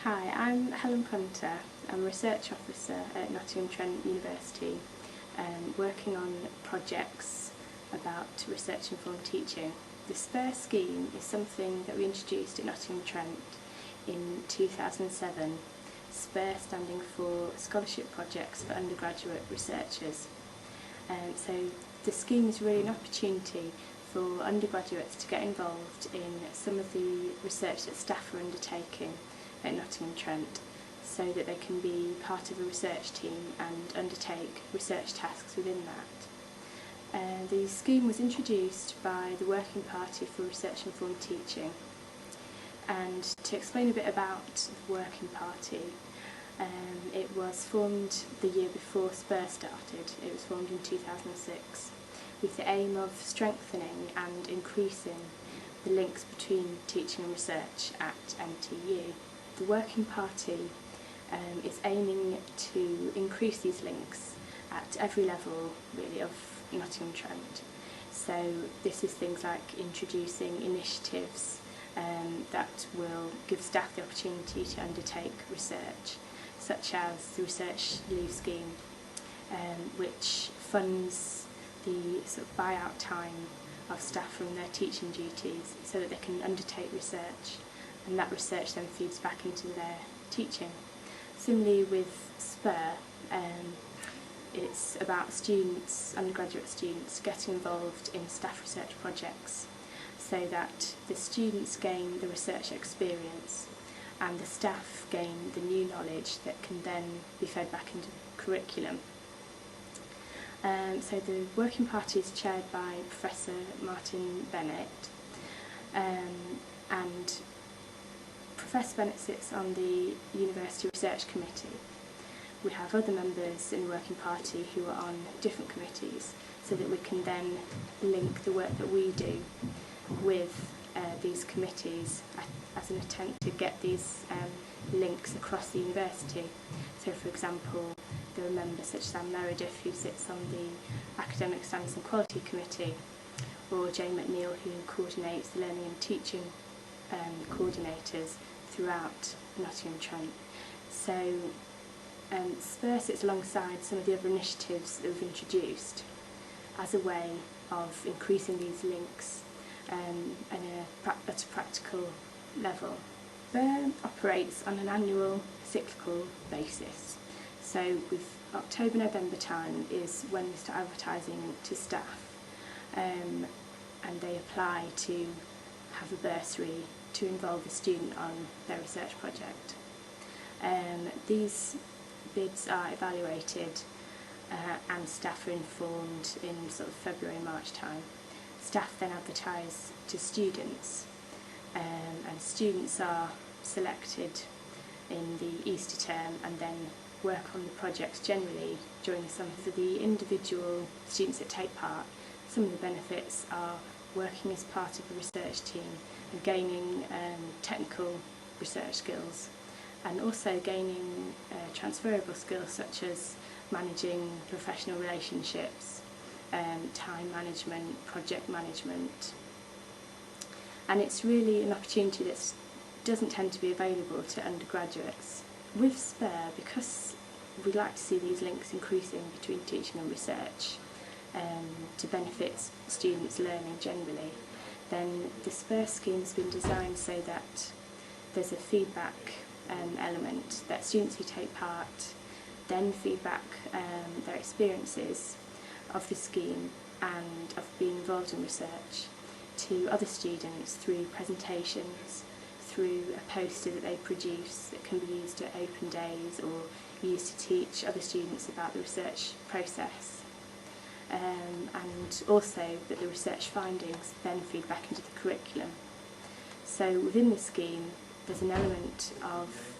Hi, I'm Helen Puntha. I'm a research officer at Nottingham-Trent University, working on projects about research-informed teaching. The SPUR scheme is something that we introduced at Nottingham-Trent in 2007, SPUR standing for Scholarship Projects for Undergraduate Researchers. So the scheme is really an opportunity for undergraduates to get involved in some of the research that staff are undertaking at Nottingham-Trent, so that they can be part of a research team and undertake research tasks within that. The scheme was introduced by the Working Party for Research-Informed Teaching, and to explain a bit about the Working Party, it was formed the year before SPUR started. It was formed in 2006 with the aim of strengthening and increasing the links between teaching and research at NTU. The Working Party is aiming to increase these links at every level really of Nottingham-Trent. So this is things like introducing initiatives that will give staff the opportunity to undertake research, such as the Research Leave Scheme, which funds the sort of buyout time of staff from their teaching duties so that they can undertake research, and that research then feeds back into their teaching. Similarly with SPUR, it's about students, undergraduate students, getting involved in staff research projects so that the students gain the research experience and the staff gain the new knowledge that can then be fed back into the curriculum. So the Working Party is chaired by Professor Martin Bennett, and Professor Bennett sits on the University Research Committee. We have other members in the Working Party who are on different committees, so that we can then link the work that we do with these committees as an attempt to get these links across the university. So for example, there are members such as Sam Meredith, who sits on the Academic Standards and Quality Committee, or Jane McNeil, who coordinates the Learning and Teaching coordinators throughout Nottingham-Trent. So SPUR sits alongside some of the other initiatives that we've introduced as a way of increasing these links at a practical level. SPUR operates on an annual cyclical basis. So with October-November time is when we start advertising to staff, and they apply to have a bursary to involve a student on their research project. These bids are evaluated and staff are informed in sort of February-March time. Staff then advertise to students, and students are selected in the Easter term and then work on the projects generally during the summer. For the individual students that take part, some of the benefits are working as part of a research team and gaining technical research skills, and also gaining transferable skills such as managing professional relationships, time management, project management. And it's really an opportunity that doesn't tend to be available to undergraduates. With SPUR, because we like to see these links increasing between teaching and research to benefit students' learning generally, then the SPUR scheme has been designed so that there's a feedback element, that students who take part then feedback their experiences of the scheme and of being involved in research to other students through presentations, through a poster that they produce that can be used at open days or used to teach other students about the research process. And also that the research findings then feed back into the curriculum. So within the scheme there's an element of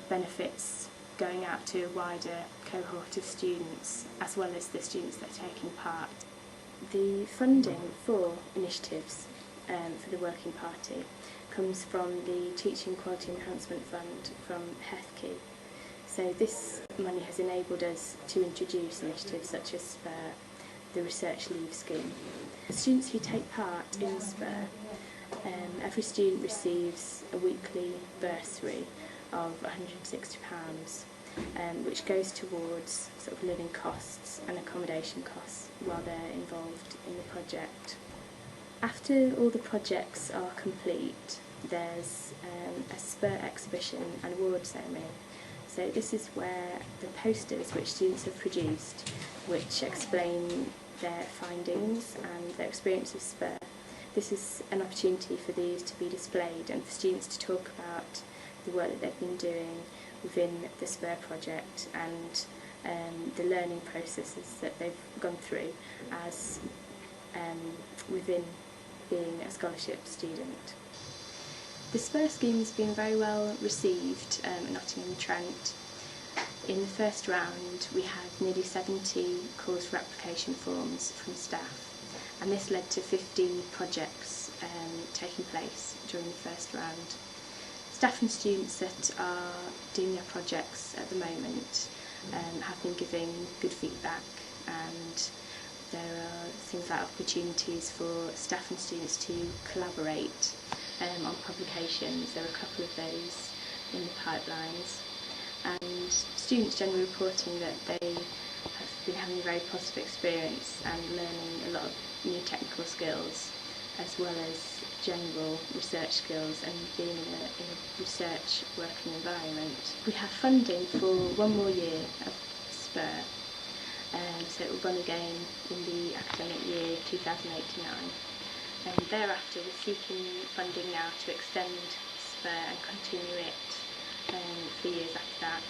benefits going out to a wider cohort of students as well as the students that are taking part. The funding for initiatives for the Working Party comes from the Teaching Quality Enhancement Fund from HETHKI. So this money has enabled us to introduce initiatives such as SPUR, the Research Leave Scheme. The students who take part in SPUR, every student receives a weekly bursary of £160, which goes towards sort of living costs and accommodation costs while they're involved in the project. After all the projects are complete, there's a SPUR exhibition and award ceremony. So this is where the posters which students have produced, which explain their findings and their experience of SPUR, this is an opportunity for these to be displayed and for students to talk about the work that they've been doing within the SPUR project and the learning processes that they've gone through as within being a scholarship student. The SPUR scheme has been very well received at Nottingham-Trent. In the first round we had nearly 70 calls for application forms from staff, and this led to 50 projects taking place during the first round. Staff and students that are doing their projects at the moment have been giving good feedback, and there are things like opportunities for staff and students to collaborate on publications. There are a couple of those in the pipelines, and students generally reporting that they have been having a very positive experience and learning a lot of new technical skills as well as general research skills and being in a research working environment. We have funding for one more year of SPUR, so it will run again in the academic year 2008-9. And thereafter we're seeking funding now to extend SPUR and continue it for years after that.